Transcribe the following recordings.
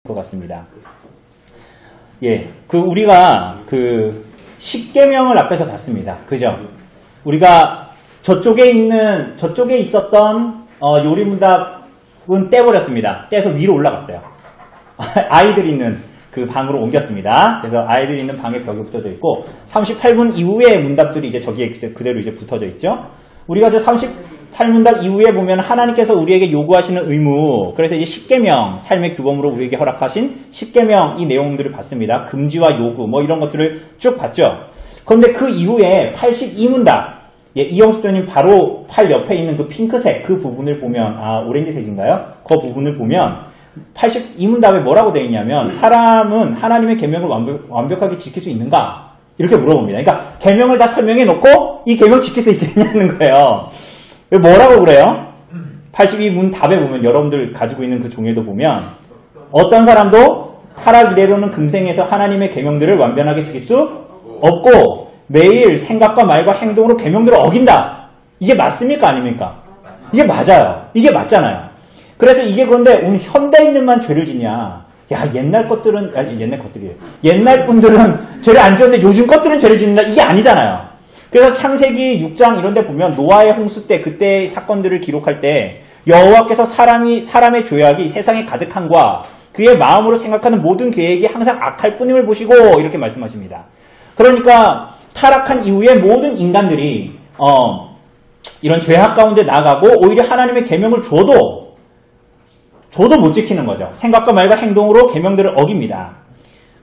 것 같습니다. 예, 우리가 10계명을 앞에서 봤습니다. 그죠? 우리가 저쪽에 있었던 요리문답은 떼버렸습니다. 떼서 위로 올라갔어요. 아이들이 있는 그 방으로 옮겼습니다. 그래서 아이들이 있는 방에 벽이 붙어져 있고 38문 이후의 문답들이 이제 저기에 그대로 이제 붙어져 있죠. 우리가 저 38문답 이후에 보면 하나님께서 우리에게 요구하시는 의무, 그래서 이제 10계명, 삶의 규범으로 우리에게 허락하신 10계명 이 내용들을 봤습니다. 금지와 요구 뭐 이런 것들을 쭉 봤죠. 그런데 그 이후에 82문답, 예, 이영수 교수님 바로 팔 옆에 있는 그 핑크색 그 부분을 보면, 오렌지색인가요? 그 부분을 보면 82문답에 뭐라고 되어 있냐면, 사람은 하나님의 계명을 완벽하게 지킬 수 있는가? 이렇게 물어봅니다. 그러니까 계명을 다 설명해 놓고 이 계명 지킬 수 있겠냐는 거예요. 뭐라고 그래요? 82문답에 보면, 여러분들 가지고 있는 그 종이에도 보면, 어떤 사람도 타락 이래로는 금생에서 하나님의 계명들을 완전하게 지킬 수 없고 매일 생각과 말과 행동으로 계명들을 어긴다. 이게 맞습니까? 아닙니까? 이게 맞아요. 이게 맞잖아요. 그래서 이게 그런데 오늘 현대인들만 죄를 짓냐? 야, 옛날 분들은 죄를 안 지었는데 요즘 것들은 죄를 짓는다. 이게 아니잖아요. 그래서 창세기 6장 이런 데 보면 노아의 홍수 때 그때의 사건들을 기록할 때 여호와께서 사람의 죄악이 세상에 가득함과 그의 마음으로 생각하는 모든 계획이 항상 악할 뿐임을 보시고 이렇게 말씀하십니다. 그러니까 타락한 이후에 모든 인간들이 이런 죄악 가운데 나가고 오히려 하나님의 계명을 줘도 못 지키는 거죠. 생각과 말과 행동으로 계명들을 어깁니다.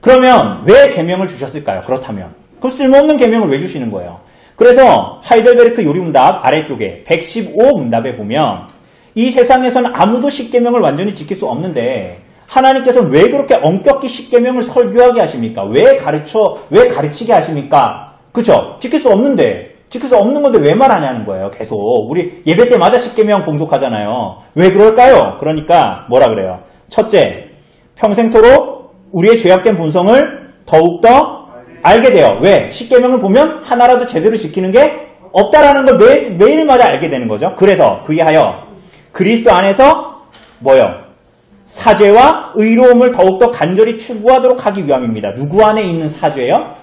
그러면 왜 계명을 주셨을까요? 그렇다면 그 쓸모없는 계명을 왜 주시는 거예요? 그래서 하이델베르크 요리문답 아래쪽에 115문답에 보면 이 세상에서는 아무도 10계명을 완전히 지킬 수 없는데 하나님께서는 왜 그렇게 엄격히 10계명을 설교하게 하십니까? 왜 가르치게 하십니까? 그쵸? 지킬 수 없는 건데 왜 말하냐는 거예요. 계속. 우리 예배 때마다 10계명 봉독하잖아요. 왜 그럴까요? 그러니까 뭐라 그래요? 첫째, 평생토록 우리의 죄악된 본성을 더욱더 알게 돼요. 왜? 10계명을 보면 하나라도 제대로 지키는 게 없다라는 걸 매일마다 알게 되는 거죠. 그래서 그리하여 그리스도 안에서 사죄와 의로움을 더욱더 간절히 추구하도록 하기 위함입니다. 누구 안에 있는 사죄요?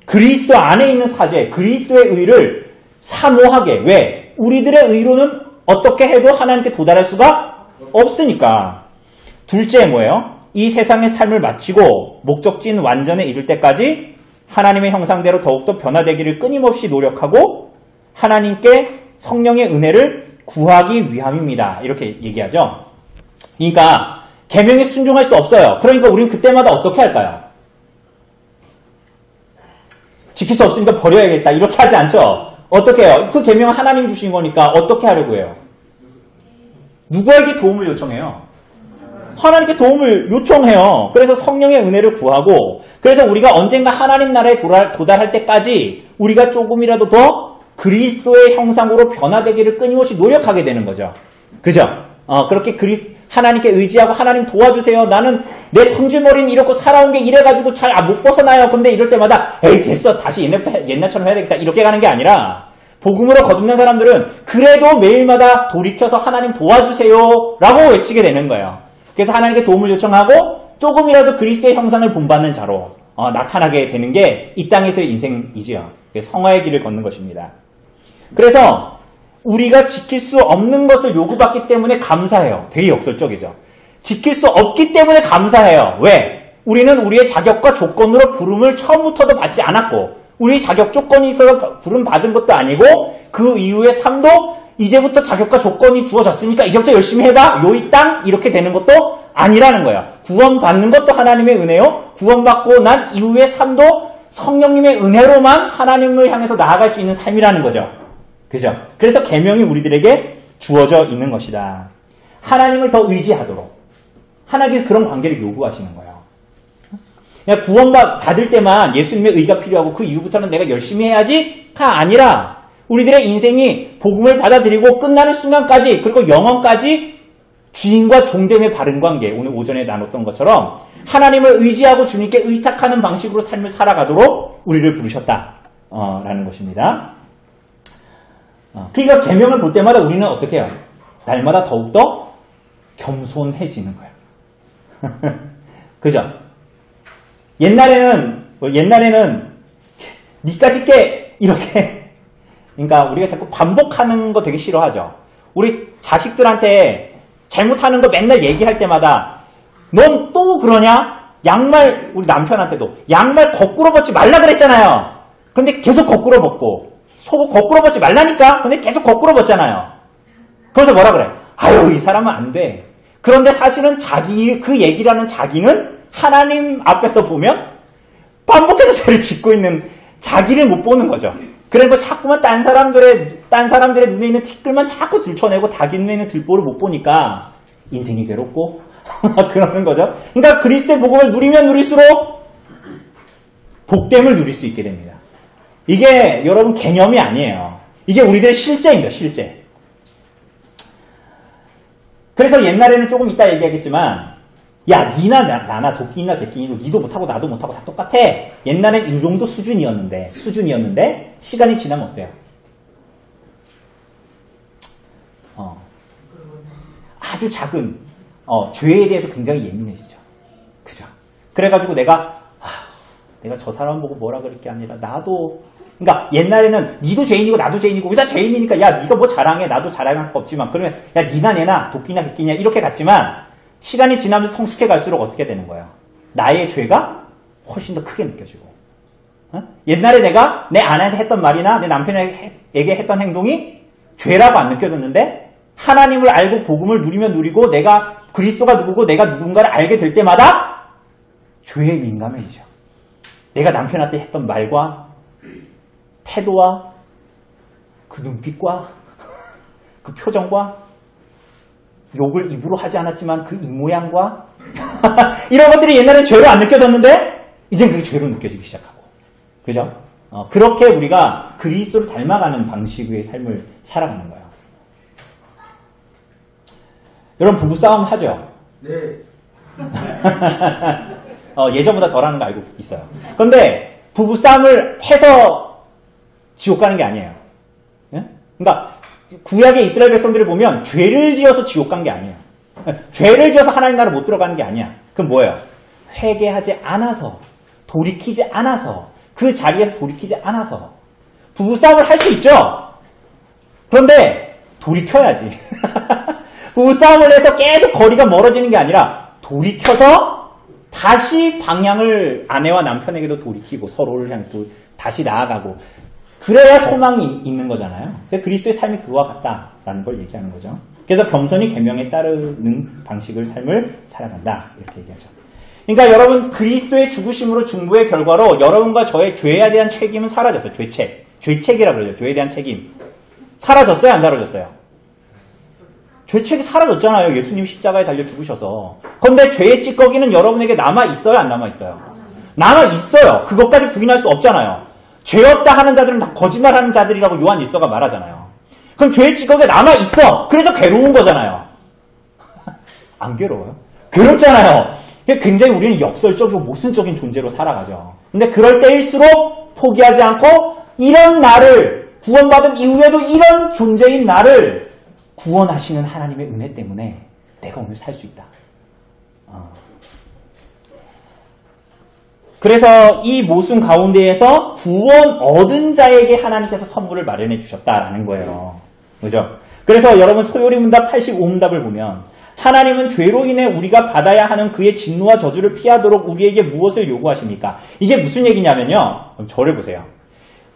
그리스도 안에 있는 사죄, 그리스도의 의를 사모하게. 왜? 우리들의 의로는 어떻게 해도 하나님께 도달할 수가 없으니까. 둘째 뭐예요? 이 세상의 삶을 마치고 목적지인 완전에 이를 때까지 하나님의 형상대로 더욱더 변화되기를 끊임없이 노력하고 하나님께 성령의 은혜를 구하기 위함입니다. 이렇게 얘기하죠. 그러니까 계명에 순종할 수 없어요. 그러니까 우리는 그때마다 어떻게 할까요? 지킬 수 없으니까 버려야겠다. 이렇게 하지 않죠. 어떻게 해요? 그 계명은 하나님 주신 거니까 어떻게 하려고 해요? 누구에게 도움을 요청해요? 하나님께 도움을 요청해요. 그래서 성령의 은혜를 구하고, 그래서 우리가 언젠가 하나님 나라에 도달할 때까지 우리가 조금이라도 더 그리스도의 형상으로 변화되기를 끊임없이 노력하게 되는 거죠. 그죠? 그렇게 하나님께 의지하고 하나님 도와주세요. 나는 내 성질머리는 이렇고 살아온 게 이래가지고 잘 못 벗어나요. 근데 이럴 때마다 에이 됐어. 다시 옛날처럼 해야 되겠다. 이렇게 가는 게 아니라 복음으로 거듭난 사람들은 그래도 매일마다 돌이켜서 하나님 도와주세요. 라고 외치게 되는 거예요. 그래서 하나님께 도움을 요청하고 조금이라도 그리스도의 형상을 본받는 자로 나타나게 되는 게 이 땅에서의 인생이지요. 성화의 길을 걷는 것입니다. 그래서 우리가 지킬 수 없는 것을 요구받기 때문에 감사해요. 되게 역설적이죠. 지킬 수 없기 때문에 감사해요. 왜? 우리는 우리의 자격과 조건으로 부름을 처음부터도 받지 않았고 우리의 자격 조건이 있어서 부름 받은 것도 아니고 그 이후의 삶도 이제부터 자격과 조건이 주어졌으니까 이제부터 열심히 해봐. 요 이 땅 이렇게 되는 것도 아니라는 거야. 구원받는 것도 하나님의 은혜요. 구원받고 난 이후의 삶도 성령님의 은혜로만 하나님을 향해서 나아갈 수 있는 삶이라는 거죠. 그죠? 그래서 계명이 우리들에게 주어져 있는 것이다. 하나님을 더 의지하도록. 하나님께서 그런 관계를 요구하시는 거예요. 그냥 구원받을 때만 예수님의 의가 필요하고 그 이후부터는 내가 열심히 해야지가 아니라 우리들의 인생이 복음을 받아들이고 끝나는 순간까지 그리고 영원까지 주인과 종됨의 바른 관계, 오늘 오전에 나눴던 것처럼 하나님을 의지하고 주님께 의탁하는 방식으로 삶을 살아가도록 우리를 부르셨다라는 것입니다. 그러니까 계명을 볼 때마다 우리는 어떻게 해요? 날마다 더욱더 겸손해지는 거예요. 그죠? 옛날에는 니까짓 게 이렇게, 그러니까 우리가 자꾸 반복하는 거 되게 싫어하죠. 우리 자식들한테 잘못하는 거 맨날 얘기할 때마다 넌 또 그러냐? 양말, 우리 남편한테도 양말 거꾸로 벗지 말라 그랬잖아요. 근데 계속 거꾸로 벗고, 속옷 거꾸로 벗지 말라니까? 근데 계속 거꾸로 벗잖아요. 그래서 뭐라 그래? 아유, 이 사람은 안 돼. 그런데 사실은 그 얘기라는 자기는 하나님 앞에서 보면 반복해서 죄를 짓고 있는 자기를 못 보는 거죠. 그리고 자꾸만 딴 사람들의 눈에 있는 티끌만 자꾸 들춰내고 자기 눈에 있는 들보를 못 보니까 인생이 괴롭고 그러는 거죠. 그러니까 그리스도의 복음을 누리면 누릴수록 복됨을 누릴 수 있게 됩니다. 이게 여러분 개념이 아니에요. 이게 우리들의 실제입니다. 실제. 그래서 옛날에는 조금 이따 얘기하겠지만 야, 니나 나나 도끼나 개끼니도 니도 못하고 나도 못하고 다 똑같아. 옛날엔 이 정도 수준이었는데 시간이 지나면 어때요? 아주 작은 죄에 대해서 굉장히 예민해지죠. 그죠? 그래가지고 내가 저 사람 보고 뭐라 그럴 게 아니라 나도, 그러니까 옛날에는 니도 죄인이고 나도 죄인이고 우리 다 죄인이니까 야 니가 뭐 자랑해 나도 자랑할 거 없지만 그러면 야 니나 내나 도끼나 개끼냐 이렇게 갔지만 시간이 지나면서 성숙해 갈수록 어떻게 되는 거예요? 나의 죄가 훨씬 더 크게 느껴지고. 옛날에 내가 내 아내한테 했던 말이나 내 남편에게 했던 행동이 죄라고 안 느껴졌는데 하나님을 알고 복음을 누리면 누리고 내가 그리스도가 누구고 내가 누군가를 알게 될 때마다 죄에 민감해지죠. 내가 남편한테 했던 말과 태도와 그 눈빛과 그 표정과 욕을 입으로 하지 않았지만 그 입모양과 이런 것들이 옛날엔 죄로 안 느껴졌는데 이제 그게 죄로 느껴지기 시작하고. 그죠? 그렇게 우리가 그리스도를 닮아가는 방식의 삶을 살아가는 거예요. 여러분 부부싸움 하죠? 네. 예전보다 덜 하는 거 알고 있어요. 그런데 부부싸움을 해서 지옥 가는 게 아니에요. 예? 그러니까 구약의 이스라엘 백성들을 보면 죄를 지어서 지옥 간 게 아니에요. 죄를 지어서 하나님 나라 못 들어가는 게 아니야. 그럼 뭐예요? 회개하지 않아서, 돌이키지 않아서, 그 자리에서 돌이키지 않아서 부부싸움을 할 수 있죠? 그런데 돌이켜야지. 부부싸움을 해서 계속 거리가 멀어지는 게 아니라 돌이켜서 다시 방향을 아내와 남편에게도 돌이키고 서로를 향해서 다시 나아가고 그래야 소망이 있는 거잖아요. 그리스도의 삶이 그와 같다라는 걸 얘기하는 거죠. 그래서 겸손히 계명에 따르는 방식을 삶을 살아간다 이렇게 얘기하죠. 그러니까 여러분 그리스도의 죽으심으로 중보의 결과로 여러분과 저의 죄에 대한 책임은 사라졌어요. 죄책이라고 그러죠. 죄에 대한 책임. 사라졌어요? 안 사라졌어요? 죄책이 사라졌잖아요. 예수님 십자가에 달려 죽으셔서. 그런데 죄의 찌꺼기는 여러분에게 남아있어요? 안 남아있어요? 남아있어요. 그것까지 부인할 수 없잖아요. 죄 없다 하는 자들은 다 거짓말하는 자들이라고 요한 1서가 말하잖아요. 그럼 죄의 찌꺼기가 남아있어. 그래서 괴로운 거잖아요. 안 괴로워요? 괴롭잖아요. 굉장히 우리는 역설적이고 모순적인 존재로 살아가죠. 근데 그럴 때일수록 포기하지 않고 이런 나를 구원받은 이후에도 이런 존재인 나를 구원하시는 하나님의 은혜 때문에 내가 오늘 살 수 있다. 그래서 이 모순 가운데에서 구원 얻은 자에게 하나님께서 선물을 마련해 주셨다라는 거예요. 그죠? 그래서 여러분 소요리 문답 85문답을 보면 하나님은 죄로 인해 우리가 받아야 하는 그의 진노와 저주를 피하도록 우리에게 무엇을 요구하십니까? 이게 무슨 얘기냐면요. 저를 보세요.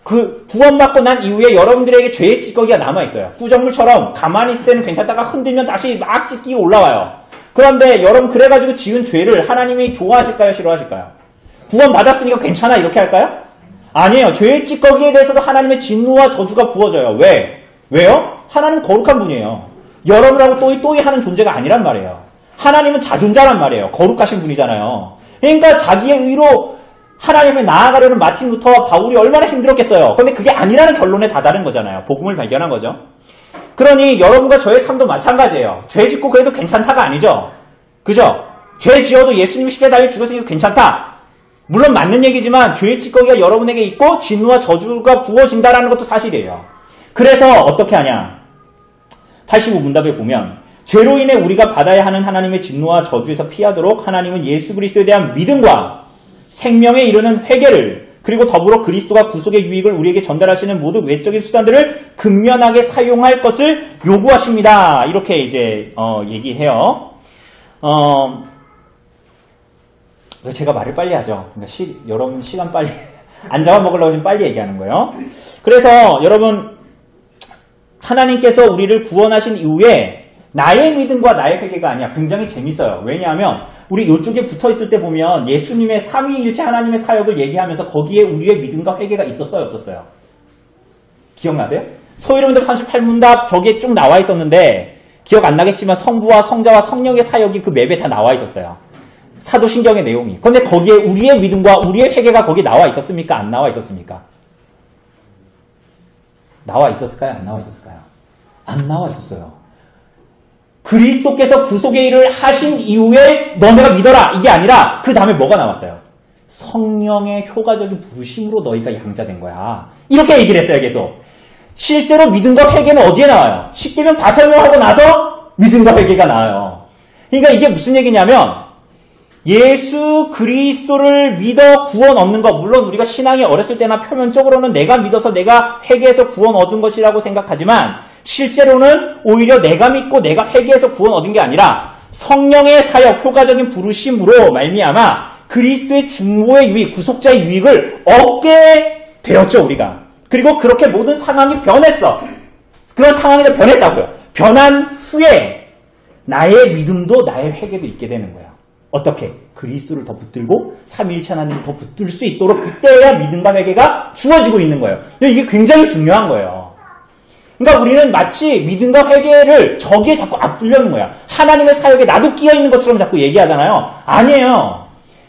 그 구원받고 난 이후에 여러분들에게 죄의 찌꺼기가 남아있어요. 구정물처럼 가만히 있을 때는 괜찮다가 흔들면 다시 막 찌끼고 올라와요. 그런데 여러분 그래가지고 지은 죄를 하나님이 좋아하실까요? 싫어하실까요? 구원받았으니까 괜찮아 이렇게 할까요? 아니에요. 죄의 찌꺼기에 대해서도 하나님의 진노와 저주가 부어져요. 왜요? 하나님은 거룩한 분이에요. 여러분하고 또이 하는 존재가 아니란 말이에요. 하나님은 자존자란 말이에요. 거룩하신 분이잖아요. 그러니까 자기의 의로 하나님을 나아가려는 마틴 루터와 바울이 얼마나 힘들었겠어요. 그런데 그게 아니라는 결론에 다다른 거잖아요. 복음을 발견한 거죠. 그러니 여러분과 저의 삶도 마찬가지예요. 죄 짓고 그래도 괜찮다가 아니죠. 그죠? 죄 지어도 예수님 시대에 달려 죽었으니까 괜찮다. 물론 맞는 얘기지만 죄의 찌꺼기가 여러분에게 있고 진노와 저주가 부어진다라는 것도 사실이에요. 그래서 어떻게 하냐. 85문답에 보면 죄로 인해 우리가 받아야 하는 하나님의 진노와 저주에서 피하도록 하나님은 예수 그리스도에 대한 믿음과 생명에 이르는 회개를 그리고 더불어 그리스도가 구속의 유익을 우리에게 전달하시는 모든 외적인 수단들을 근면하게 사용할 것을 요구하십니다. 이렇게 이제 얘기해요. 제가 말을 빨리 하죠. 그러니까 여러분 시간 빨리 안 잡아먹으려고 지금 빨리 얘기하는 거예요. 그래서 여러분 하나님께서 우리를 구원하신 이후에 나의 믿음과 나의 회개가 아니야. 굉장히 재밌어요. 왜냐하면 우리 이쪽에 붙어있을 때 보면 예수님의 삼위일체 하나님의 사역을 얘기하면서 거기에 우리의 믿음과 회개가 있었어요? 없었어요? 기억나세요? 소위로문답 38문답 저기에 쭉 나와 있었는데 기억 안 나겠지만 성부와 성자와 성령의 사역이 그 맵에 다 나와 있었어요. 사도신경의 내용이. 근데 거기에 우리의 믿음과 우리의 회개가 거기 나와 있었습니까? 안 나와 있었습니까? 나와 있었을까요? 안 나와 있었을까요? 안 나와 있었어요. 그리스도께서 구속의 일을 하신 이후에 너네가 믿어라 이게 아니라 그 다음에 뭐가 나왔어요? 성령의 효과적인 부르심으로 너희가 양자된 거야. 이렇게 얘기를 했어요. 계속. 실제로 믿음과 회개는 어디에 나와요? 십계명 다 설명하고 나서 믿음과 회개가 나와요. 그러니까 이게 무슨 얘기냐면 예수 그리스도를 믿어 구원 얻는 것, 물론 우리가 신앙이 어렸을 때나 표면적으로는 내가 믿어서 내가 회개해서 구원 얻은 것이라고 생각하지만 실제로는 오히려 내가 믿고 내가 회개해서 구원 얻은 게 아니라 성령의 사역, 효과적인 부르심으로 말미암아 그리스도의 중보의 유익, 구속자의 유익을 얻게 되었죠, 우리가. 그리고 그렇게 모든 상황이 변했어. 그런 상황이 변했다고요. 변한 후에 나의 믿음도 나의 회개도 있게 되는 거예요. 어떻게? 그리스도를 더 붙들고 삼위일체 하나님을 더 붙들 수 있도록 그때야 믿음과 회개가 주어지고 있는 거예요. 이게 굉장히 중요한 거예요. 그러니까 우리는 마치 믿음과 회개를 저기에 자꾸 앞두려는 거야. 하나님의 사역에 나도 끼어 있는 것처럼 자꾸 얘기하잖아요. 아니에요.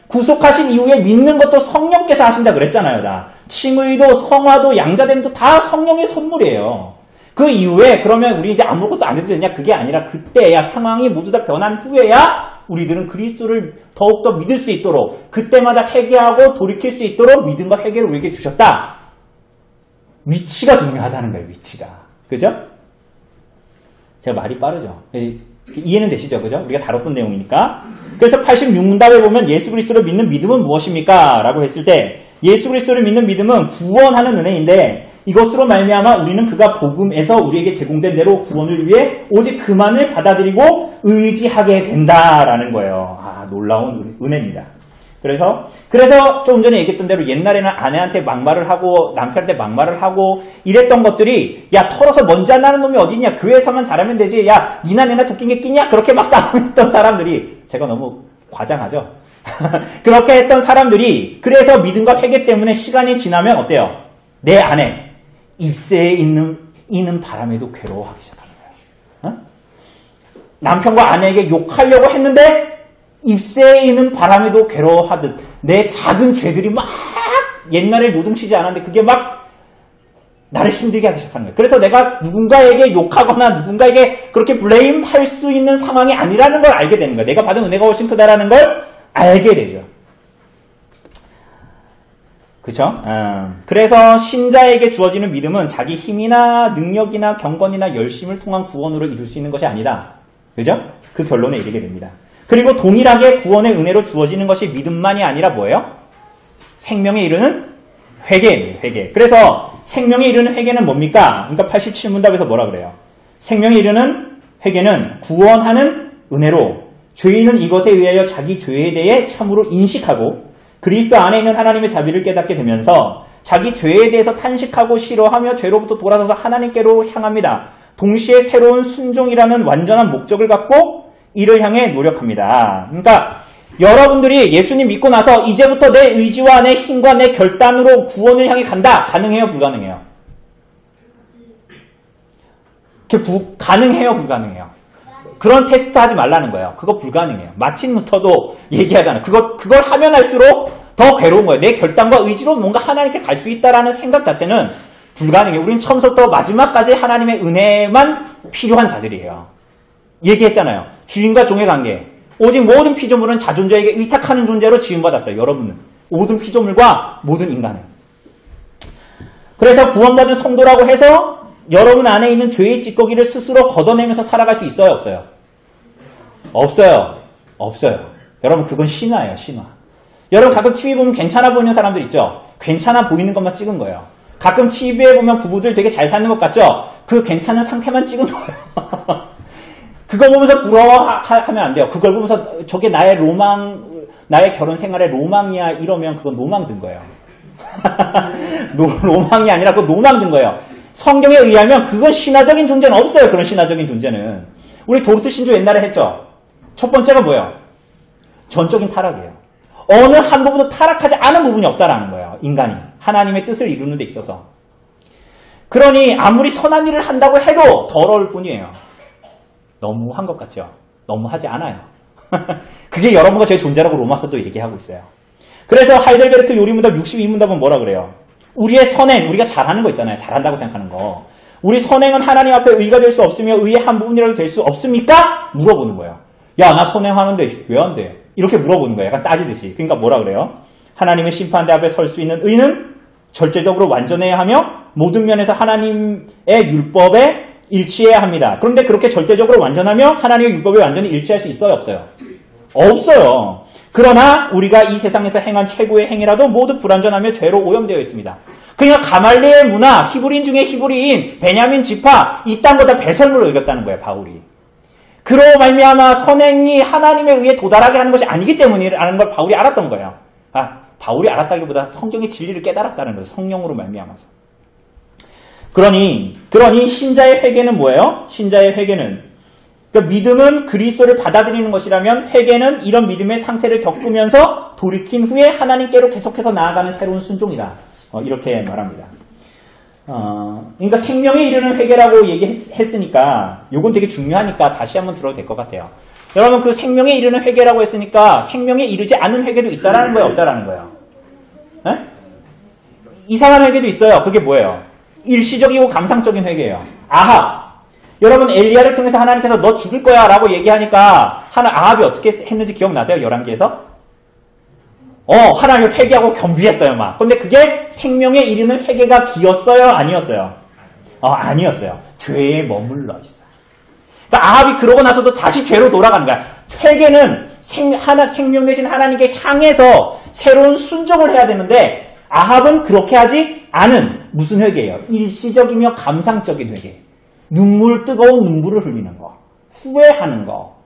구속하신 이후에 믿는 것도 성령께서 하신다 그랬잖아요. 다. 칭의도 성화도 양자됨도 다 성령의 선물이에요. 그 이후에 그러면 우리 이제 아무것도 안 해도 되냐? 그게 아니라 그때야 상황이 모두 다 변한 후에야 우리들은 그리스도를 더욱더 믿을 수 있도록 그때마다 회개하고 돌이킬 수 있도록 믿음과 회개를 우리에게 주셨다. 위치가 중요하다는 거예요. 위치가. 그죠? 제가 말이 빠르죠? 이해는 되시죠? 그죠? 우리가 다뤘던 내용이니까. 그래서 86문답에 보면 예수 그리스도를 믿는 믿음은 무엇입니까? 라고 했을 때 예수 그리스도를 믿는 믿음은 구원하는 은혜인데 이것으로 말미암아 우리는 그가 복음에서 우리에게 제공된 대로 구원을 위해 오직 그만을 받아들이고 의지하게 된다라는 거예요. 아, 놀라운 은혜입니다. 그래서 조금 전에 얘기했던 대로 옛날에는 아내한테 막말을 하고 남편한테 막말을 하고 이랬던 것들이 야 털어서 먼지 안 나는 놈이 어디 있냐 교회에서만 잘하면 되지 야 니나 내나 도끼 게 끼냐 그렇게 막 싸움했던 사람들이 제가 너무 과장하죠. 그렇게 했던 사람들이 그래서 믿음과 회개 때문에 시간이 지나면 어때요? 내 안에 입새에 있는 바람에도 괴로워하기 시작하는 거예요. 남편과 아내에게 욕하려고 했는데 입새에 있는 바람에도 괴로워하듯 내 작은 죄들이 막 옛날에 요동치지 않았는데 그게 막 나를 힘들게 하기 시작하는 거예요. 그래서 내가 누군가에게 욕하거나 누군가에게 그렇게 블레임할 수 있는 상황이 아니라는 걸 알게 되는 거예요. 내가 받은 은혜가 훨씬 크다라는 걸 알게 되죠. 그쵸? 그래서 신자에게 주어지는 믿음은 자기 힘이나 능력이나 경건이나 열심을 통한 구원으로 이룰 수 있는 것이 아니다. 그죠? 그 결론에 이르게 됩니다. 그리고 동일하게 구원의 은혜로 주어지는 것이 믿음만이 아니라 뭐예요? 생명에 이르는 회개예요. 회개. 그래서 생명에 이르는 회개는 뭡니까? 그러니까 87문답에서 뭐라 그래요? 생명에 이르는 회개는 구원하는 은혜로 죄인은 이것에 의하여 자기 죄에 대해 참으로 인식하고 그리스도 안에 있는 하나님의 자비를 깨닫게 되면서 자기 죄에 대해서 탄식하고 싫어하며 죄로부터 돌아서서 하나님께로 향합니다. 동시에 새로운 순종이라는 완전한 목적을 갖고 이를 향해 노력합니다. 그러니까 여러분들이 예수님 믿고 나서 이제부터 내 의지와 내 힘과 내 결단으로 구원을 향해 간다. 가능해요? 불가능해요? 가능해요? 불가능해요? 그런 테스트 하지 말라는 거예요. 그거 불가능해요. 마틴 루터도 얘기하잖아요. 그걸 하면 할수록 더 괴로운 거예요. 내 결단과 의지로 뭔가 하나님께 갈 수 있다라는 생각 자체는 불가능해요. 우린 처음부터 마지막까지 하나님의 은혜만 필요한 자들이에요. 얘기했잖아요. 주인과 종의 관계. 오직 모든 피조물은 자존자에게 의탁하는 존재로 지음받았어요. 여러분은. 모든 피조물과 모든 인간은. 그래서 구원받은 성도라고 해서 여러분 안에 있는 죄의 찌꺼기를 스스로 걷어내면서 살아갈 수 있어요? 없어요? 없어요. 없어요. 여러분 그건 신화예요. 신화. 여러분 가끔 TV 보면 괜찮아 보이는 사람들 있죠? 괜찮아 보이는 것만 찍은 거예요. 가끔 TV에 보면 부부들 되게 잘 사는 것 같죠? 그 괜찮은 상태만 찍은 거예요. 그거 보면서 부러워하면 안 돼요. 그걸 보면서 저게 나의 로망, 나의 결혼 생활의 로망이야 이러면 그건 노망 든 거예요. 로망이 아니라 그건 노망 든 거예요. 성경에 의하면 그건 신화적인 존재는 없어요. 그런 신화적인 존재는. 우리 도르트 신조 옛날에 했죠. 첫 번째가 뭐예요? 전적인 타락이에요. 어느 한 부분도 타락하지 않은 부분이 없다라는 거예요. 인간이. 하나님의 뜻을 이루는 데 있어서. 그러니 아무리 선한 일을 한다고 해도 더러울 뿐이에요. 너무 한 것 같죠? 너무 하지 않아요. 그게 여러분과 제 존재라고 로마서도 얘기하고 있어요. 그래서 하이델베르크 요리문답 62문답은 뭐라 그래요? 우리의 선행, 우리가 잘하는 거 있잖아요. 잘한다고 생각하는 거. 우리 선행은 하나님 앞에 의가 될 수 없으며 의의 한 부분이라도 될 수 없습니까? 물어보는 거예요. 야, 나 선행하는데 왜 안 돼? 이렇게 물어보는 거예요. 약간 따지듯이. 그러니까 뭐라 그래요? 하나님의 심판대 앞에 설 수 있는 의는 절대적으로 완전해야 하며 모든 면에서 하나님의 율법에 일치해야 합니다. 그런데 그렇게 절대적으로 완전하며 하나님의 율법에 완전히 일치할 수 있어요? 없어요? 없어요. 그러나 우리가 이 세상에서 행한 최고의 행위라도 모두 불완전하며 죄로 오염되어 있습니다. 그러니까 가말리엘 문화, 히브리인 중에 히브리인, 베냐민 지파 이딴 거 다 배설물로 여겼다는 거예요. 바울이. 그로 말미암아 선행이 하나님에 의해 도달하게 하는 것이 아니기 때문이라는 걸 바울이 알았던 거예요. 바울이 알았다기보다 성경의 진리를 깨달았다는 거예요. 성령으로 말미암아서. 그러니 신자의 회개는 뭐예요? 신자의 회개는 그러니까 믿음은 그리스도를 받아들이는 것이라면 회개는 이런 믿음의 상태를 겪으면서 돌이킨 후에 하나님께로 계속해서 나아가는 새로운 순종이다. 이렇게 말합니다. 그러니까 생명에 이르는 회개라고 얘기했으니까 요건 되게 중요하니까 다시 한번 들어도 될 것 같아요. 여러분 그 생명에 이르는 회개라고 했으니까 생명에 이르지 않는 회개도 있다라는 거예요? 없다라는 거예요? 에? 이상한 회개도 있어요. 그게 뭐예요? 일시적이고 감상적인 회개예요. 아합. 여러분 엘리야를 통해서 하나님께서 너 죽을 거야 라고 얘기하니까 아합이 어떻게 했는지 기억나세요? 11기에서? 하나님을 회개하고 겸비했어요 막. 근데 그게 생명에 이르는 회개가 기였어요? 아니었어요? 아니었어요. 죄에 머물러 있어요. 그러니까 아합이 그러고 나서도 다시 죄로 돌아가는 거야. 회개는 생명 되신 하나님께 향해서 새로운 순종을 해야 되는데 아합은 그렇게 하지 않은 무슨 회개예요? 일시적이며 감상적인 회개. 뜨거운 눈물을 흘리는 거. 후회하는 거.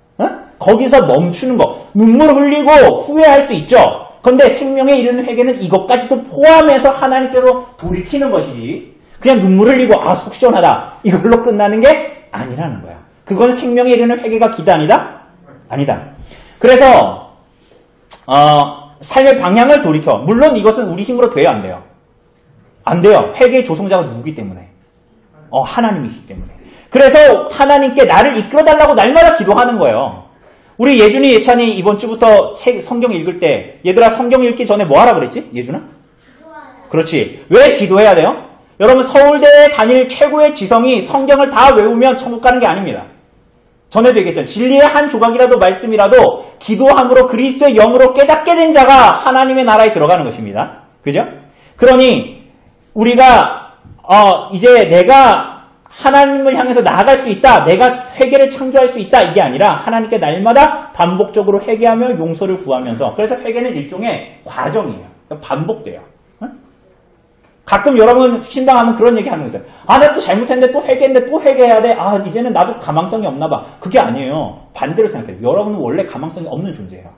거기서 멈추는 거. 눈물 흘리고 후회할 수 있죠. 그런데 생명에 이르는 회개는 이것까지도 포함해서 하나님께로 돌이키는 것이지 그냥 눈물 흘리고 속 시원하다. 이걸로 끝나는 게 아니라는 거야. 그건 생명에 이르는 회개가 기단이다? 아니다. 그래서 삶의 방향을 돌이켜. 물론 이것은 우리 힘으로 돼야 안 돼요. 안 돼요. 회개의 조성자가 누구기 때문에. 하나님이기 때문에. 그래서 하나님께 나를 이끌어달라고 날마다 기도하는 거예요. 우리 예준이, 예찬이 이번 주부터 성경 읽을 때 얘들아 성경 읽기 전에 뭐 하라 그랬지? 예준아? 그렇지. 왜 기도해야 돼요? 여러분 서울대에 다닐 최고의 지성이 성경을 다 외우면 천국 가는 게 아닙니다. 전에도 얘기했죠. 진리의 한 조각이라도 말씀이라도 기도함으로 그리스도의 영으로 깨닫게 된 자가 하나님의 나라에 들어가는 것입니다. 그죠? 그러니 우리가 이제 내가 하나님을 향해서 나아갈 수 있다. 내가 회개를 창조할 수 있다. 이게 아니라 하나님께 날마다 반복적으로 회개하며 용서를 구하면서 그래서 회개는 일종의 과정이에요. 반복돼요. 가끔 여러분 신방하면 그런 얘기 하는 거예요. 내가 또 잘못했는데 또 회개했는데 또 회개해야 돼. 이제는 나도 가망성이 없나 봐. 그게 아니에요. 반대로 생각해요. 여러분은 원래 가망성이 없는 존재예요.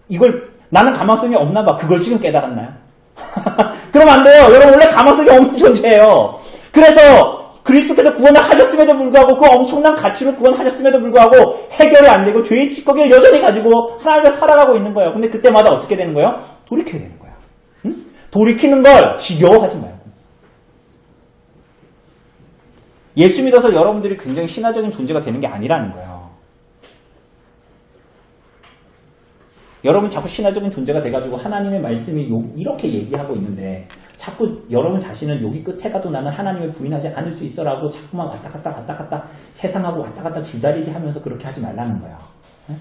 이걸 나는 가망성이 없나 봐. 그걸 지금 깨달았나요? 그러면 안 돼요. 여러분 원래 가망성이 없는 존재예요. 그래서 그리스도께서 구원을 하셨음에도 불구하고 그 엄청난 가치로 구원하셨음에도 불구하고 해결이 안 되고 죄의 찌꺼기를 여전히 가지고 하나님과 살아가고 있는 거예요. 근데 그때마다 어떻게 되는 거예요? 돌이켜야 되는 거예요. 응? 돌이키는 걸 지겨워하지 말고. 예수 믿어서 여러분들이 굉장히 신화적인 존재가 되는 게 아니라는 거예요. 여러분 자꾸 신화적인 존재가 돼가지고 하나님의 말씀이 이렇게 얘기하고 있는데 자꾸 여러분 자신은 여기 끝에 가도 나는 하나님을 부인하지 않을 수 있어라고 자꾸만 왔다 갔다 세상하고 왔다 갔다 줄다리기 하면서 그렇게 하지 말라는 거야. 네?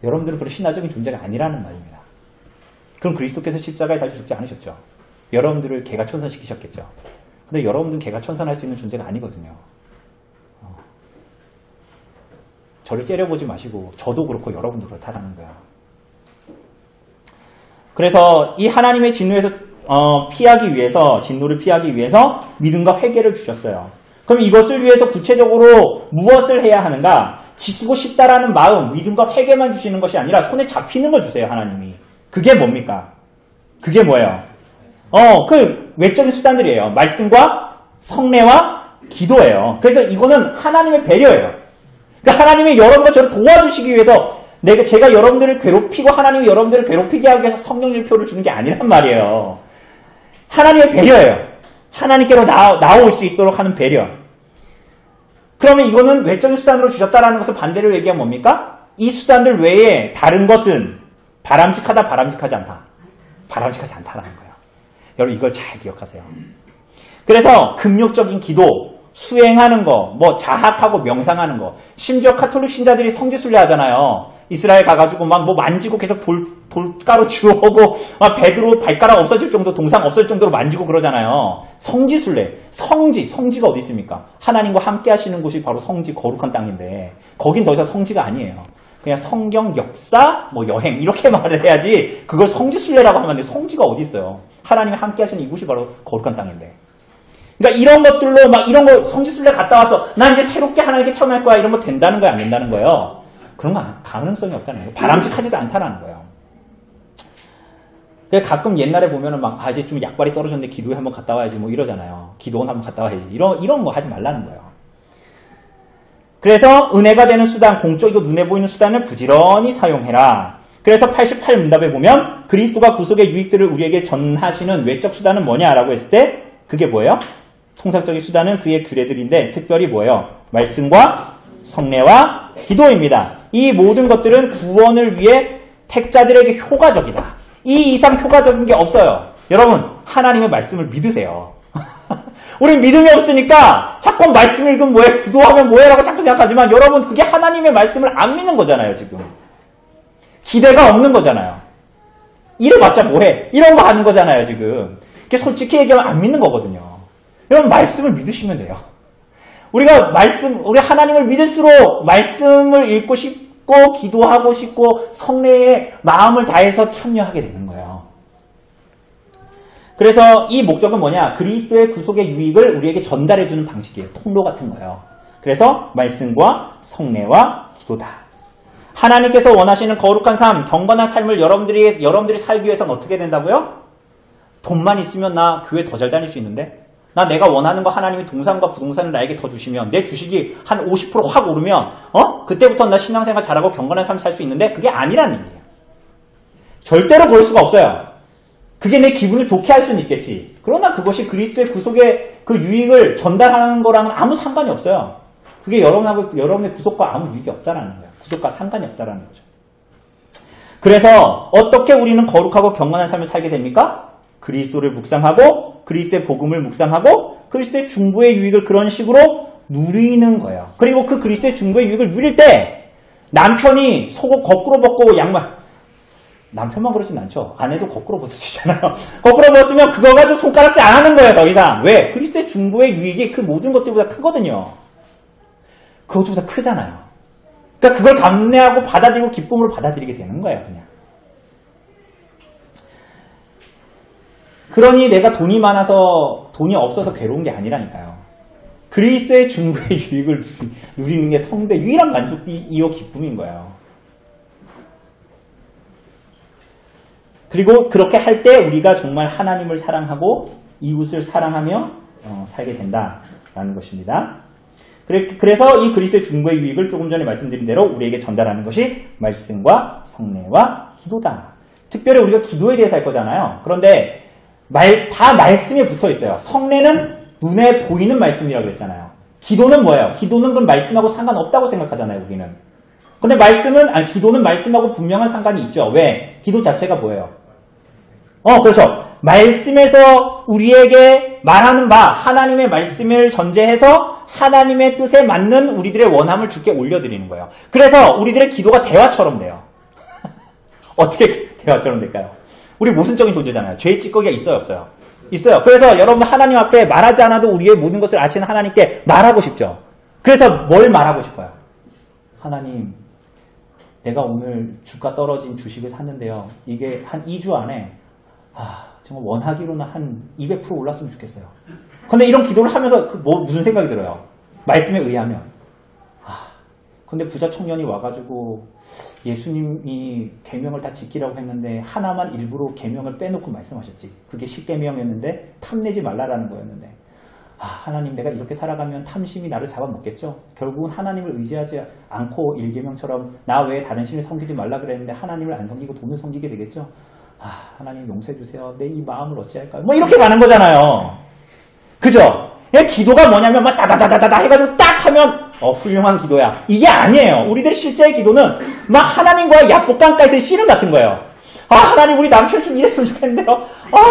여러분들은 그런 신화적인 존재가 아니라는 말입니다. 그럼 그리스도께서 십자가에 달려 죽지 않으셨죠. 여러분들을 개가천선시키셨겠죠. 근데 여러분들은 개가천선할 수 있는 존재가 아니거든요. 저를 째려보지 마시고 저도 그렇고 여러분도 그렇다는 거예요. 그래서 이 하나님의 진노에서 피하기 위해서, 진노를 피하기 위해서 믿음과 회개를 주셨어요. 그럼 이것을 위해서 구체적으로 무엇을 해야 하는가? 지키고 싶다라는 마음, 믿음과 회개만 주시는 것이 아니라 손에 잡히는 걸 주세요, 하나님이. 그게 뭡니까? 그게 뭐예요? 그 외적인 수단들이에요. 말씀과 성례와 기도예요. 그래서 이거는 하나님의 배려예요. 그러니까 하나님이 여러분과 저를 도와주시기 위해서 제가 여러분들을 괴롭히고 하나님이 여러분들을 괴롭히게 하기 위해서 성령일표를 주는 게 아니란 말이에요. 하나님의 배려예요. 하나님께로 나올 수 있도록 하는 배려. 그러면 이거는 외적인 수단으로 주셨다라는 것을 반대로 얘기하면 뭡니까? 이 수단들 외에 다른 것은 바람직하다, 바람직하지 않다. 바람직하지 않다라는 거예요. 여러분 이걸 잘 기억하세요. 그래서 금욕적인 기도, 수행하는 거, 자학하고 명상하는 거, 심지어 카톨릭 신자들이 성지순례 하잖아요. 이스라엘 가가지고 막 만지고 계속 돌가루 주워오고 막 베드로 발가락 없어질 정도, 동상 없어질 정도로 만지고 그러잖아요. 성지순례, 성지가 어디 있습니까? 하나님과 함께 하시는 곳이 바로 성지, 거룩한 땅인데 거긴 더 이상 성지가 아니에요. 그냥 성경, 역사, 여행 이렇게 말을 해야지 그걸 성지순례라고 하면 안 돼. 성지가 어디 있어요? 하나님이 함께 하시는 이곳이 바로 거룩한 땅인데. 그러니까 이런 것들로 이런 거 성지순례 갔다 와서 난 이제 새롭게 하나님께 태어날 거야 이런 거 된다는 거야, 안 된다는 거예요? 그런 거 가능성이 없다는 거예요. 바람직하지도 않다는 거예요. 가끔 옛날에 보면은 이제 좀 약발이 떨어졌는데 기도회 한번 갔다 와야지 이러잖아요. 기도원 한번 갔다 와야지. 이런 거 하지 말라는 거예요. 그래서 은혜가 되는 수단, 공적이고 눈에 보이는 수단을 부지런히 사용해라. 그래서 88문답에 보면 그리스도가 구속의 유익들을 우리에게 전하시는 외적 수단은 뭐냐라고 했을 때 그게 뭐예요? 통상적인 수단은 그의 규례들인데 특별히 뭐예요? 말씀과 성례와 기도입니다. 이 모든 것들은 구원을 위해 택자들에게 효과적이다. 이 이상 효과적인 게 없어요. 여러분, 하나님의 말씀을 믿으세요. 우린 믿음이 없으니까 자꾸 말씀 읽으면 뭐해, 기도하면 뭐해라고 자꾸 생각하지만 여러분 그게 하나님의 말씀을 안 믿는 거잖아요, 지금. 기대가 없는 거잖아요. 이래봤자 뭐해? 이런 거 하는 거잖아요, 지금. 그게 솔직히 얘기하면 안 믿는 거거든요. 여러분 말씀을 믿으시면 돼요. 우리 하나님을 믿을수록 말씀을 읽고 싶고 기도하고 싶고 성례에 마음을 다해서 참여하게 되는 거예요. 그래서 이 목적은 뭐냐? 그리스도의 구속의 유익을 우리에게 전달해주는 방식이에요. 통로 같은 거예요. 그래서 말씀과 성례와 기도다. 하나님께서 원하시는 거룩한 삶, 경건한 삶을 여러분들이 살기 위해서는 어떻게 된다고요? 돈만 있으면 나 교회 더 잘 다닐 수 있는데? 내가 원하는 거 하나님이 동산과 부동산을 나에게 더 주시면 내 주식이 한 50% 확 오르면 그때부터 나 신앙생활 잘하고 경건한 삶 살 수 있는데 그게 아니라는 얘기예요. 절대로 그럴 수가 없어요. 그게 내 기분을 좋게 할 수는 있겠지. 그러나 그것이 그리스도의 구속의 그 유익을 전달하는 거랑은 아무 상관이 없어요. 그게 여러분의 구속과 아무 유익이 없다라는 거예요. 구속과 상관이 없다라는 거죠. 그래서 어떻게 우리는 거룩하고 경건한 삶을 살게 됩니까? 그리스도를 묵상하고 그리스도의 복음을 묵상하고 그리스도의 중보의 유익을 그런 식으로 누리는 거예요. 그리고 그 그리스도의 중보의 유익을 누릴 때 남편이 속옷 거꾸로 벗고 남편만 그러진 않죠. 아내도 거꾸로 벗으시잖아요. 거꾸로 벗으면 그거 가지고 손가락질 안 하는 거예요, 더 이상. 왜? 그리스도의 중보의 유익이 그 모든 것들보다 크거든요. 그것보다 크잖아요. 그러니까 그걸 감내하고 받아들이고 기쁨으로 받아들이게 되는 거예요, 그냥. 그러니 내가 돈이 없어서 괴로운 게 아니라니까요. 그리스도의 중보의 유익을 누리는 게 성도의 유일한 만족이요 기쁨인 거예요. 그리고 그렇게 할 때 우리가 정말 하나님을 사랑하고 이웃을 사랑하며 살게 된다라는 것입니다. 그래서 이 그리스도의 중보의 유익을 조금 전에 말씀드린 대로 우리에게 전달하는 것이 말씀과 성례와 기도다. 특별히 우리가 기도에 대해서 할 거잖아요. 그런데 다 말씀에 붙어 있어요. 성례는 눈에 보이는 말씀이라고 그랬잖아요. 기도는 뭐예요? 기도는 그 말씀하고 상관없다고 생각하잖아요, 우리는. 근데 기도는 말씀하고 분명한 상관이 있죠. 왜? 기도 자체가 뭐예요? 그렇죠. 말씀에서 우리에게 말하는 바, 하나님의 말씀을 전제해서 하나님의 뜻에 맞는 우리들의 원함을 주께 올려드리는 거예요. 그래서 우리들의 기도가 대화처럼 돼요. 어떻게 대화처럼 될까요? 우리 모순적인 존재잖아요. 죄의 찌꺼기가 있어요, 없어요? 있어요. 그래서 여러분 하나님 앞에 말하지 않아도 우리의 모든 것을 아시는 하나님께 말하고 싶죠. 그래서 뭘 말하고 싶어요? 하나님, 내가 오늘 주가 떨어진 주식을 샀는데요. 이게 한 2주 안에 정말 원하기로는 한 200% 올랐으면 좋겠어요. 근데 이런 기도를 하면서 무슨 생각이 들어요? 말씀에 의하면. 근데 부자 청년이 와가지고 예수님이 계명을 다 지키라고 했는데 하나만 일부러 계명을 빼놓고 말씀하셨지. 그게 10계명이었는데 탐내지 말라라는 거였는데 하나님, 내가 이렇게 살아가면 탐심이 나를 잡아먹겠죠. 결국은 하나님을 의지하지 않고 1계명처럼 나 외에 다른 신을 섬기지 말라 그랬는데 하나님을 안 섬기고 돈을 섬기게 되겠죠. 하나님 용서해 주세요. 내 이 마음을 어찌할까요? 뭐 이렇게 가는 거잖아요. 그죠? 기도가 뭐냐면 막 다다다다다 해가지고 딱 하면 훌륭한 기도야. 이게 아니에요. 우리들 실제의 기도는 막 하나님과의 약복강가에서의 씨름 같은 거예요. 하나님, 우리 남편 좀 이랬으면 좋겠는데요.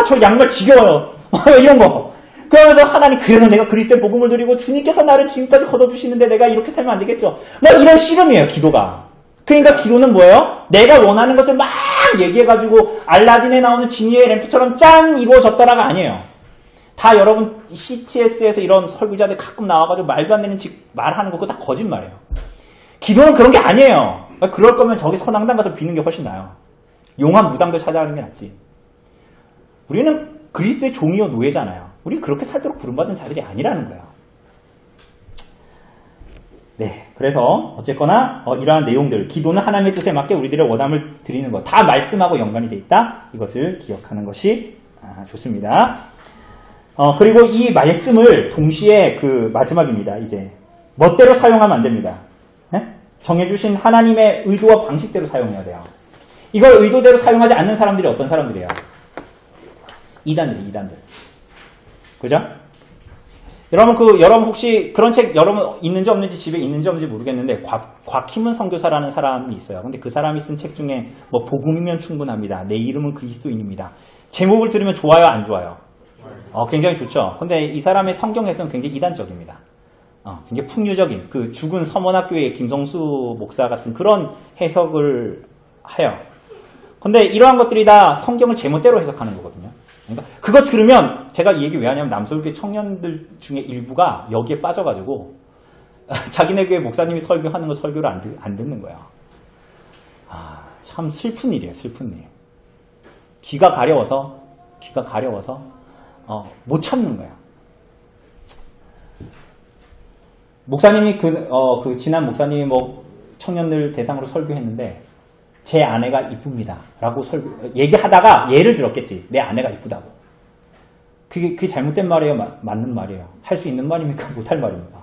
저 양말 지겨워요. 이런 거. 그러면서 하나님, 그래도 내가 그리스도의 복음을 누리고 주님께서 나를 지금까지 걷어주시는데 내가 이렇게 살면 안 되겠죠. 막 이런 씨름이에요, 기도가. 그러니까 기도는 뭐예요? 내가 원하는 것을 막 얘기해가지고 알라딘에 나오는 지니의 램프처럼 짠 이루어졌더라가 아니에요. 다 여러분 CTS에서 이런 설교자들 가끔 나와가지고 말도 안 되는 말하는 거 그거 다 거짓말이에요. 기도는 그런 게 아니에요. 그럴 거면 저기 선앙당 가서 비는 게 훨씬 나아요. 용한 무당들 찾아가는 게 낫지. 우리는 그리스도의 종이요 노예잖아요. 우리 그렇게 살도록 부름받은 자들이 아니라는 거예요. 네, 그래서 어쨌거나 이러한 내용들, 기도는 하나님의 뜻에 맞게 우리들의 원함을 드리는 것, 다 말씀하고 연관이 돼 있다. 이것을 기억하는 것이 좋습니다. 그리고 이 말씀을 동시에 마지막입니다. 이제 멋대로 사용하면 안 됩니다. 네? 정해주신 하나님의 의도와 방식대로 사용해야 돼요. 이걸 의도대로 사용하지 않는 사람들이 어떤 사람들이에요? 이단들. 그죠? 여러분 혹시 그런 책 여러분 있는지 없는지 집에 있는지 없는지 모르겠는데 곽희문 선교사라는 사람이 있어요. 근데 그 사람이 쓴 책 중에 뭐 복음이면 충분합니다. 내 이름은 그리스도인입니다. 제목을 들으면 좋아요, 안 좋아요? 굉장히 좋죠. 근데 이 사람의 성경 해석은 굉장히 이단적입니다. 굉장히 풍류적인 죽은 서문학교의 김성수 목사 같은 그런 해석을 해요. 근데 이러한 것들이 다 성경을 제멋대로 해석하는 거거든요. 그러니까 그거 들으면 제가 이 얘기 왜 하냐면 남서울교회 청년들 중에 일부가 여기에 빠져가지고 자기네 교회 목사님이 설교하는 거 설교를 안 듣는 거야. 참 슬픈 일이에요. 슬픈 일. 귀가 가려워서 못 참는 거야. 목사님이 지난 목사님이 청년들 대상으로 설교했는데 제 아내가 이쁩니다. 라고 얘기하다가 예를 들었겠지. 내 아내가 이쁘다고. 그게 잘못된 말이에요? 맞는 말이에요? 할 수 있는 말입니까? 못할 말입니까?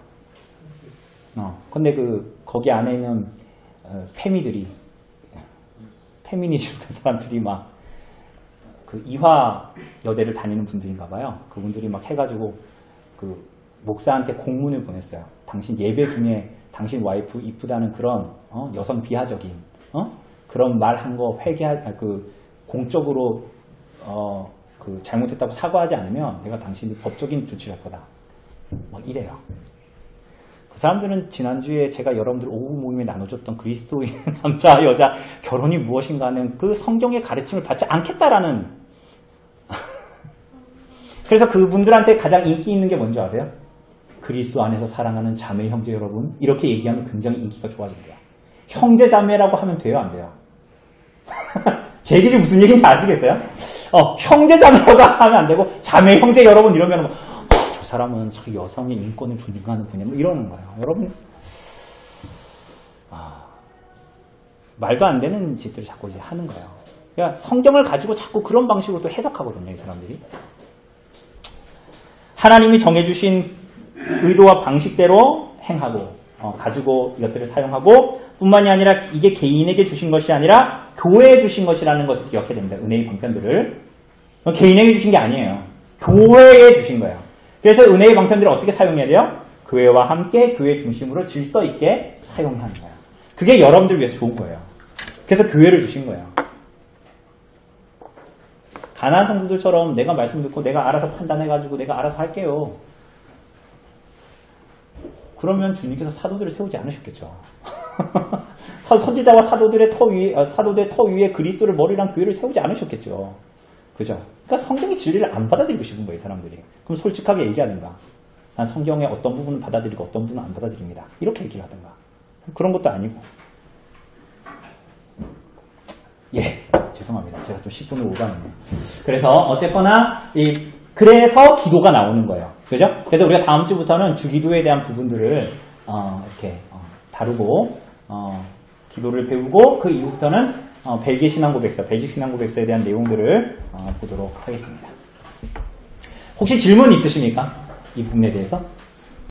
근데 거기 안에 있는 페미니즘 사람들이 이화 여대를 다니는 분들인가 봐요. 그분들이 해가지고 목사한테 공문을 보냈어요. 당신 예배 중에 당신 와이프 이쁘다는 그런 여성 비하적인 그런 말 한 거 공적으로 잘못했다고 사과하지 않으면 내가 당신이 법적인 조치를 할 거다. 이래요. 그 사람들은 지난주에 제가 여러분들 오후 모임에 나눠줬던 그리스도인 남자 여자 결혼이 무엇인가 하는 그 성경의 가르침을 받지 않겠다라는 그래서 그분들한테 가장 인기 있는 게 뭔지 아세요? 그리스도 안에서 사랑하는 자매 형제 여러분, 이렇게 얘기하면 굉장히 인기가 좋아진대요. 형제 자매라고 하면 돼요, 안 돼요? 제 얘기 무슨 얘기인지 아시겠어요? 형제 자매라고 하면 안 되고 자매 형제 여러분 이러면 저 사람은 여성의 인권을 존중하는 분이야, 이러는 거예요. 여러분 말도 안 되는 짓들을 자꾸 이제 하는 거예요. 그러니까 성경을 가지고 자꾸 그런 방식으로 또 해석하거든요, 이 사람들이. 하나님이 정해주신 의도와 방식대로 행하고 가지고 이것들을 사용하고 뿐만이 아니라 이게 개인에게 주신 것이 아니라 교회에 주신 것이라는 것을 기억해야 됩니다. 은혜의 방편들을. 개인에게 주신 게 아니에요. 교회에 주신 거예요. 그래서 은혜의 방편들을 어떻게 사용해야 돼요? 교회와 함께 교회 중심으로 질서 있게 사용하는 거예요. 그게 여러분들 위해서 좋은 거예요. 그래서 교회를 주신 거예요. 가난한 성도들처럼 내가 말씀 듣고 내가 알아서 판단해가지고 내가 알아서 할게요. 그러면 주님께서 사도들을 세우지 않으셨겠죠. 선지자와 사도들의 터 위에 그리스도를 머리랑 교회를 세우지 않으셨겠죠. 그죠? 그러니까 성경의 진리를 안 받아들이고 싶은 거예요, 사람들이. 그럼 솔직하게 얘기하든가. 난 성경의 어떤 부분은 받아들이고 어떤 부분은 안 받아들입니다. 이렇게 얘기를 하든가. 그런 것도 아니고. 예, 죄송합니다. 제가 또 10분을 오버했네요. 그래서 어쨌거나 그래서 기도가 나오는 거예요. 그죠? 그래서 우리가 다음 주부터는 주기도에 대한 부분들을 이렇게 다루고 기도를 배우고 그 이후부터는 벨기에 신앙고백서, 벨식 신앙고백서에 대한 내용들을 보도록 하겠습니다. 혹시 질문 있으십니까? 이 부분에 대해서?